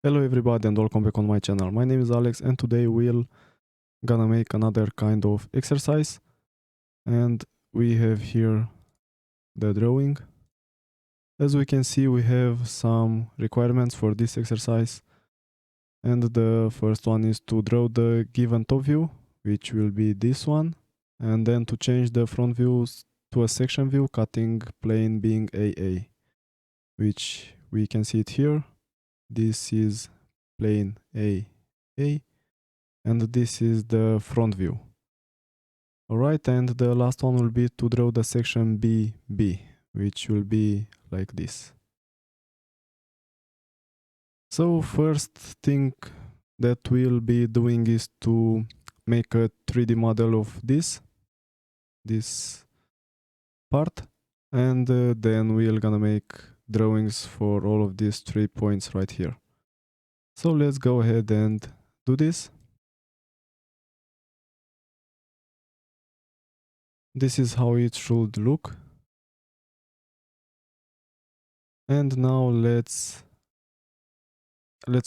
Hello everybody and welcome back on my channel. My name is Alex and today we'll gonna make another kind of exercise, and we have here the drawing. As we can see, we have some requirements for this exercise, and the first one is to draw the given top view, which will be this one, and then to change the front views to a section view, cutting plane being AA, which we can see it here. This is plane AA, and this is the front view. Alright, and the last one will be to draw the section BB, which will be like this. So first thing that we'll be doing is to make a 3D model of this part, and then we're gonna make drawings for all of these 3 points right here. So let's go ahead and do this. This is how it should look. And now let's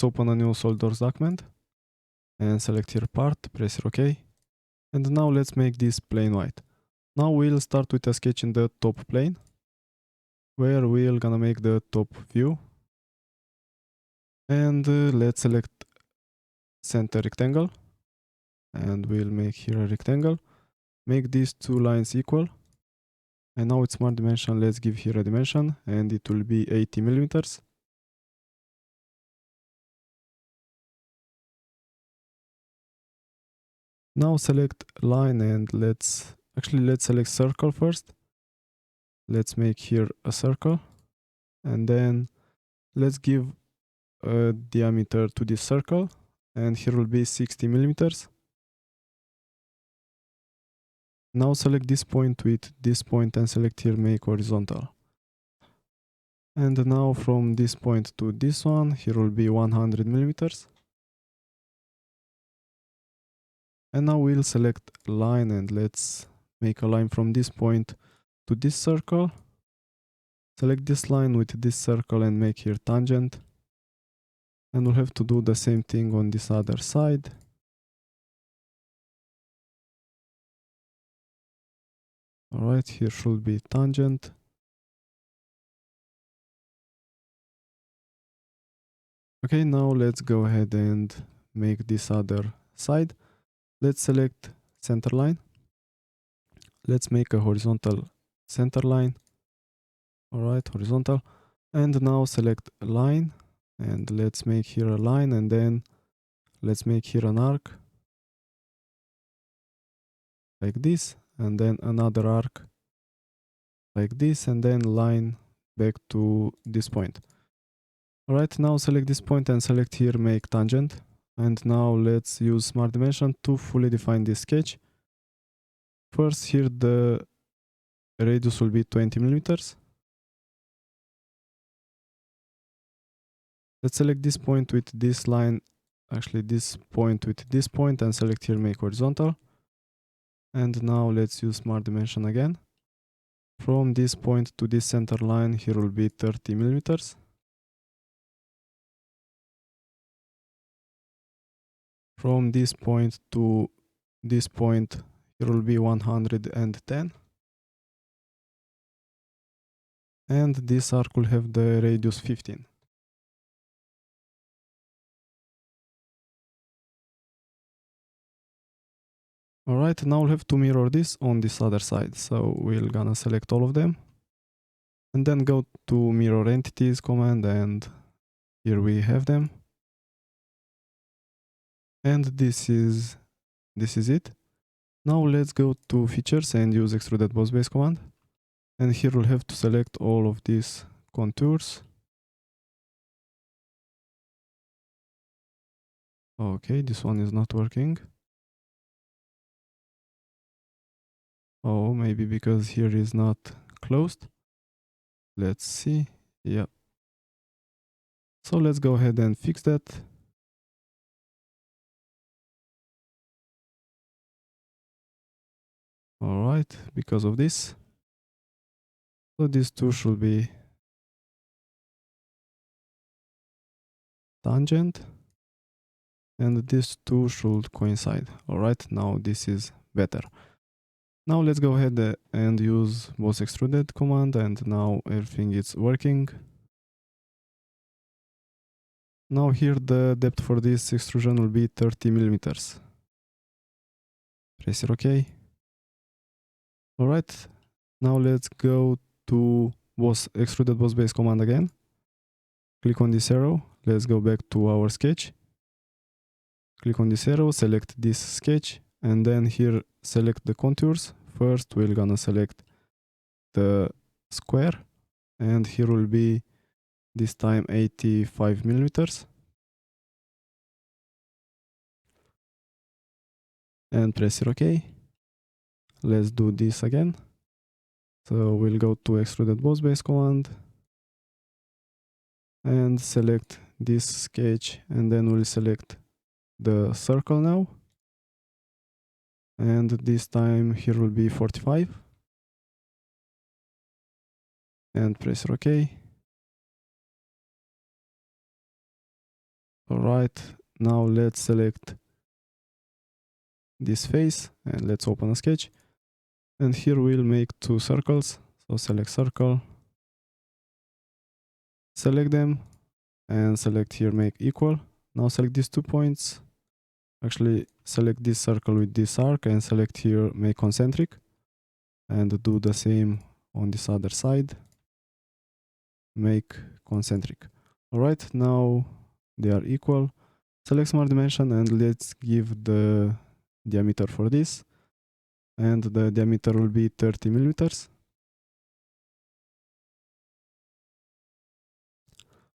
open a new SolidWorks document and select here part, press here OK. And now let's make this plane white. Now we'll start with a sketch in the top plane, where we're gonna make the top view. And let's select center rectangle, and we'll make here a rectangle. Make these two lines equal. And now with smart dimension, let's give here a dimension, and it will be 80 millimeters. Now select line, and let's select circle first. Let's make here a circle, and then let's give a diameter to this circle, and here will be 60 millimeters. Now select this point with this point and select here make horizontal. And now from this point to this one, here will be 100 millimeters. And now we'll select line, and let's make a line from this point to this circle. Select this line with this circle and make here tangent. And we'll have to do the same thing on this other side. Alright, here should be tangent. Okay, now let's go ahead and make this other side. Let's select center line. Let's make a horizontal center line. Alright, horizontal. And now select line, and let's make here a line, and then let's make here an arc like this, and then another arc like this, and then line back to this point. Alright, now select this point and select here make tangent. And now let's use smart dimension to fully define this sketch. First, here the radius will be 20 millimeters. Let's select this point with this line, this point with this point, and select here make horizontal. And now let's use smart dimension again. From this point to this center line, here will be 30 millimeters. From this point to this point, here will be 110. And this arc will have the radius 15. Alright, now we'll have to mirror this on this other side. So we're gonna select all of them. And then go to mirror entities command, and here we have them. And this is it. Now let's go to features and use extruded boss base command. And here we'll have to select all of these contours. Okay, this one is not working. Oh, maybe because here is not closed. Let's see. Yeah. So let's go ahead and fix that. Alright, because of this. So these two should be tangent, and these two should coincide. Alright, now this is better. Now let's go ahead and use both extruded command, and now everything is working. Now here the depth for this extrusion will be 30 millimeters. Press it OK. Alright, now let's go to extruded boss base command again. Click on this arrow, let's go back to our sketch. Click on this arrow, select this sketch, and then here select the contours. First we're gonna select the square, and here will be this time 85 millimeters. And press it OK. Let's do this again. So we'll go to extruded boss base command and select this sketch, and then we'll select the circle now, and this time here will be 45, and press OK. Alright, now let's select this face and let's open a sketch, and here we'll make two circles. So select circle, select them, and select here make equal. Now select these 2 points, actually select this circle with this arc, and select here make concentric, and do the same on this other side, make concentric. Alright, now they are equal. Select smart dimension, and let's give the diameter for this, and the diameter will be 30 millimeters.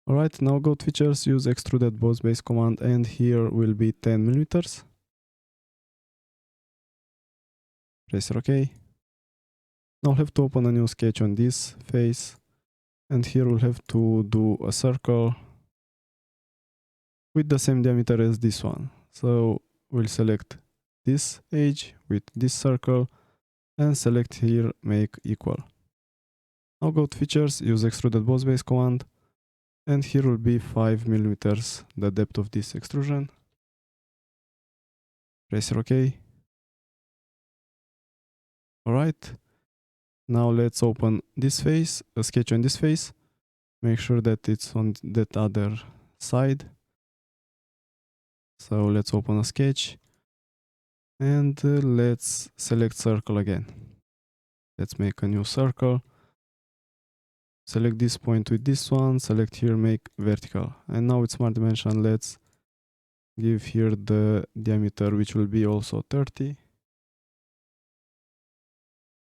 Alright, now go to features, use extruded boss base command, and here will be 10 millimeters. Press OK. Now we'll have to open a new sketch on this face, and here we'll have to do a circle with the same diameter as this one. So we'll select this edge with this circle and select here make equal. Now go to features, use extruded boss base command, and here will be 5 millimeters the depth of this extrusion. Press OK. Alright, now let's open this face, a sketch on this face. Make sure that it's on that other side. So let's open a sketch, and let's select circle again. Let's make a new circle. Select this point with this one, select here make vertical, and now with smart dimension let's give here the diameter, which will be also 30,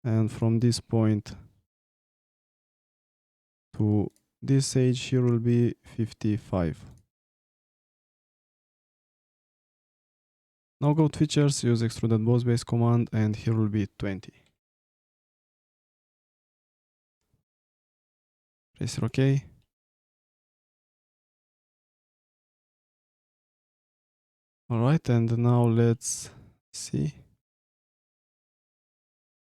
and from this point to this edge here will be 55. Now go to features, use extruded boss base command, and here will be 20. Press OK. Alright, and now let's see.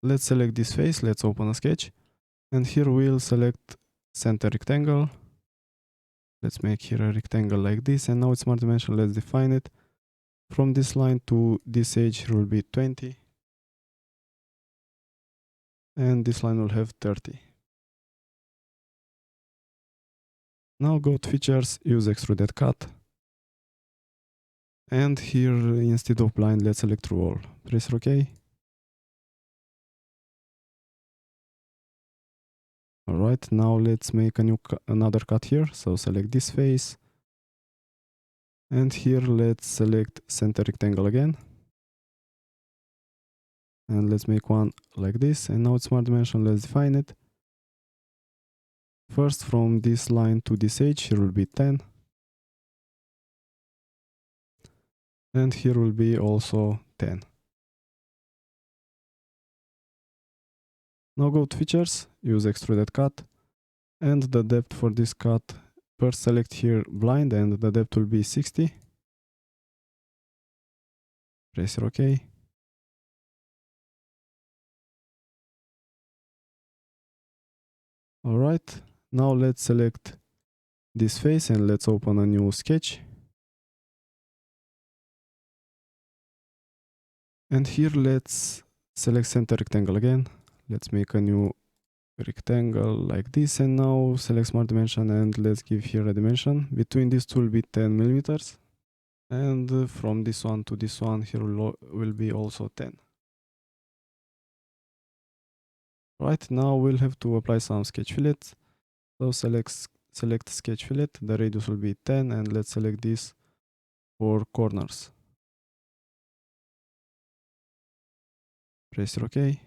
Let's select this face, let's open a sketch, and here we'll select center rectangle. Let's make here a rectangle like this, and now with smart dimension let's define it. From this line to this edge here will be 20, and this line will have 30. Now go to features, use extruded cut, and here instead of blind let's select roll. Press OK. Alright, now let's make another cut here. So select this face, and here let's select center rectangle again, and let's make one like this, and now with smart dimension let's define it. First, from this line to this edge here will be 10, and here will be also 10. Now go to features, use extruded cut, and the depth for this cut, first select here blind, and the depth will be 60. Press OK. Alright, now let's select this face and let's open a new sketch. And here let's select center rectangle again. Let's make a new rectangle like this, and now select smart dimension and let's give here a dimension. Between these two will be 10 millimeters. And from this one to this one here will be also 10. Right, now we'll have to apply some sketch fillets. So select sketch fillet, the radius will be 10, and let's select this for corners. Press OK.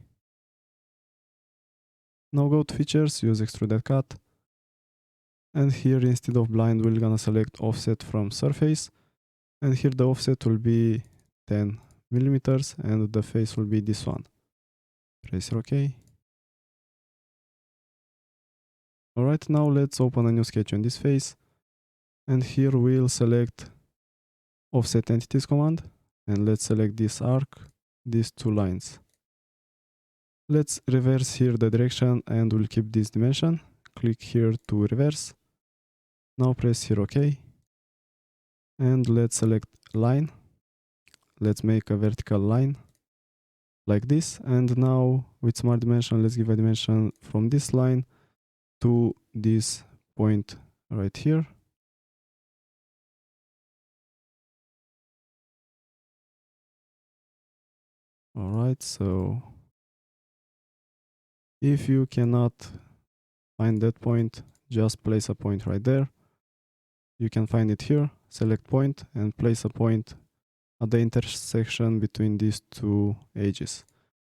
Now go to features, use Extruded Cut. And here instead of blind we're gonna select offset from surface. And here the offset will be 10 millimeters and the face will be this one. Press OK. Alright, now let's open a new sketch on this face. And here we'll select offset entities command. And let's select this arc, these two lines. Let's reverse here the direction and we'll keep this dimension. Click here to reverse. Now press here OK. And let's select line. Let's make a vertical line like this. And now with smart dimension, let's give a dimension from this line to this point right here. Alright, so if you cannot find that point, just place a point right there. You can find it here, select point and place a point at the intersection between these two edges.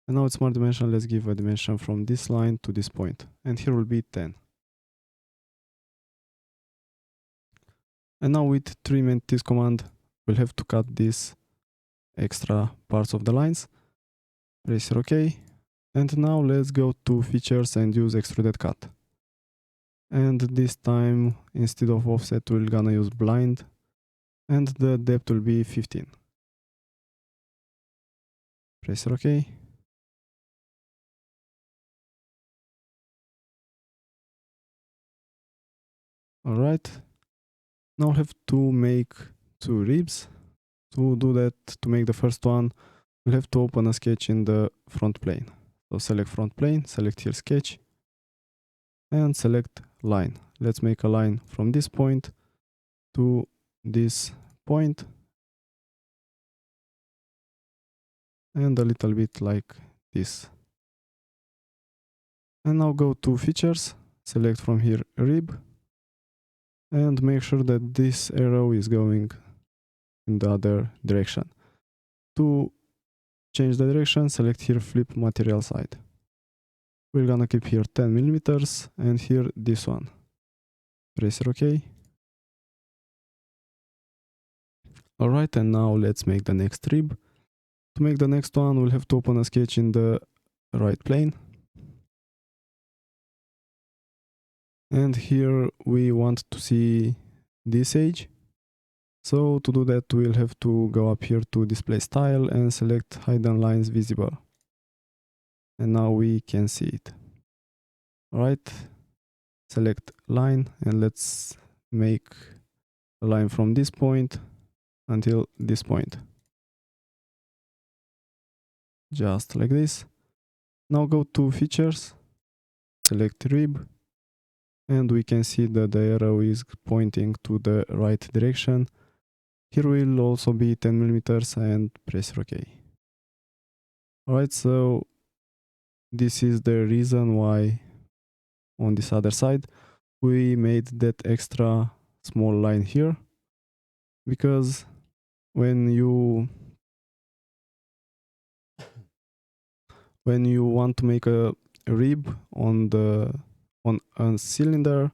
And now with smart dimension, let's give a dimension from this line to this point. And here will be 10. And now with trim entities command, we'll have to cut these extra parts of the lines. Press OK. And now let's go to features and use Extruded Cut. And this time, instead of offset, we're gonna use blind. And the depth will be 15. Press OK. Alright. Now we have to make two ribs. To do that, to make the first one, we'll have to open a sketch in the front plane. So select front plane, select here sketch, and select line. Let's make a line from this point to this point, and a little bit like this. And now go to features, select from here rib, and make sure that this arrow is going in the other direction. To change the direction, select here flip material side. We're gonna keep here 10 millimeters and here this one. Press OK. Alright, and now let's make the next rib. To make the next one, we'll have to open a sketch in the right plane. And here we want to see this edge. So to do that, we'll have to go up here to display style and select hidden lines visible. And now we can see it. Alright, select line and let's make a line from this point until this point. Just like this. Now go to features, select rib, and we can see that the arrow is pointing to the right direction. Here will also be 10 millimeters and press OK. Alright, so this is the reason why on this other side we made that extra small line here, because when you want to make a rib on a cylinder,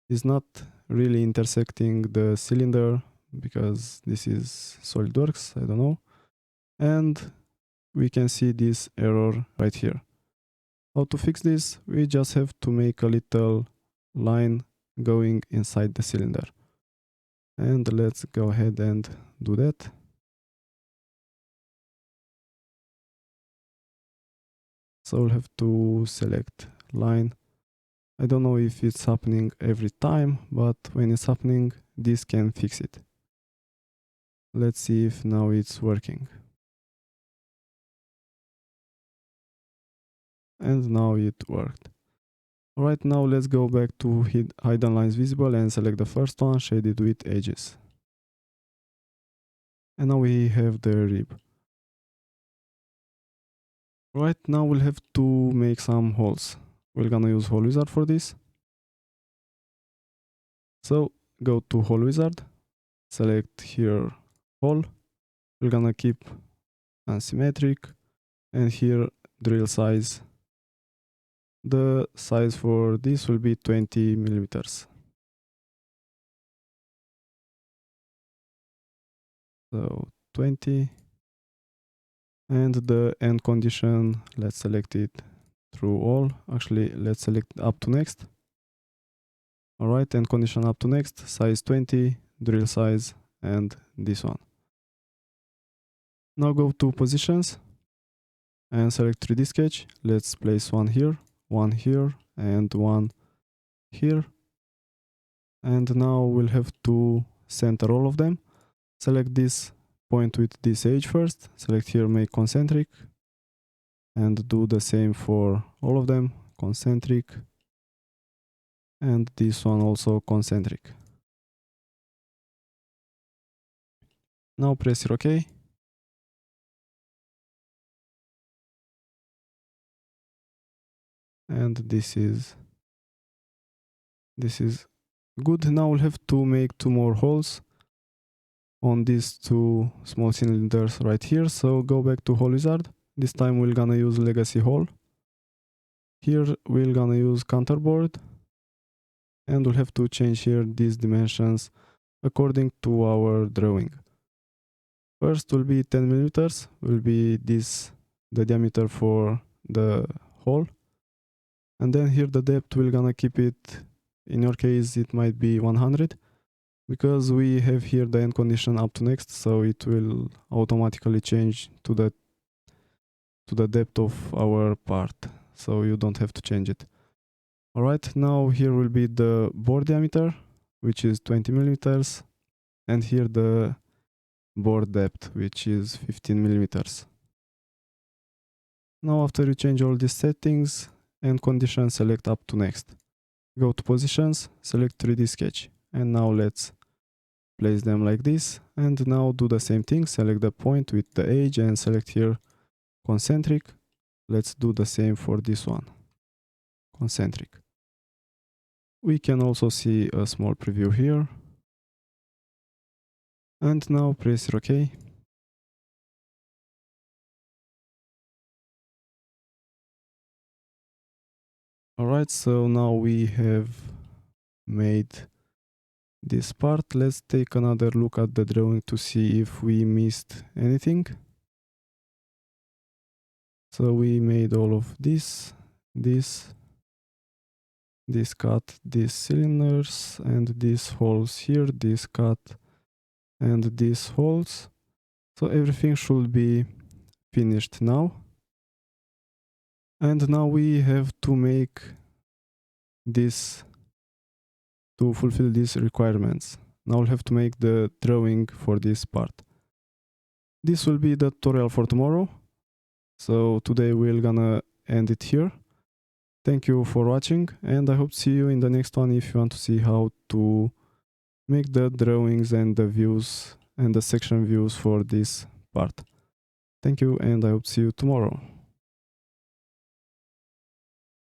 is not really intersecting the cylinder, because this is SolidWorks, I don't know, and we can see this error right here. How to fix this? We just have to make a little line going inside the cylinder. And let's go ahead and do that. So we'll have to select line I don't know if it's happening every time, but when it's happening, this can fix it. Let's see if now it's working. And now it worked. Alright, now let's go back to hidden lines visible and select the first one, shaded with edges. And now we have the rib. Right, now we'll have to make some holes. We're gonna use Hole Wizard for this. So go to Hole Wizard, select here hole. We're gonna keep unsymmetric, and here drill size. The size for this will be 20 millimeters. So 20. And the end condition, let's select it through all. Actually, let's select up to next. Alright, end condition up to next, size 20, drill size, and this one. Now go to positions and select 3D sketch. Let's place one here, and one here. And now we'll have to center all of them. Select this point with this edge first. Select here, make concentric. And do the same for all of them, concentric. And this one also concentric. Now press here OK. And this is good. Now we'll have to make 2 more holes on these 2 small cylinders right here. So go back to Hole Wizard. This time we're gonna use legacy hole. Here we're gonna use counterboard, and we'll have to change here these dimensions according to our drawing. First will be 10 millimeters, will be this the diameter for the hole. And then here the depth, we're gonna keep it, in your case it might be 100, because we have here the end condition up to next, so it will automatically change to the depth of our part, so you don't have to change it. Alright, now here will be the bore diameter, which is 20 millimeters, and here the bore depth, which is 15 millimeters. Now after you change all these settings, end condition, select up to next. Go to positions, select 3D sketch, and now let's place them like this. And now do the same thing, select the point with the edge and select here concentric. Let's do the same for this one, concentric. We can also see a small preview here. And now press OK. Alright, so now we have made this part. Let's take another look at the drawing to see if we missed anything. So we made all of this cut, these cylinders, and these holes here, this cut, and these holes. So everything should be finished now. And now we have to make this to fulfill these requirements. Now we'll have to make the drawing for this part. This will be the tutorial for tomorrow. So today we're gonna end it here. Thank you for watching, and I hope to see you in the next one if you want to see how to make the drawings and the views and the section views for this part. Thank you, and I hope to see you tomorrow.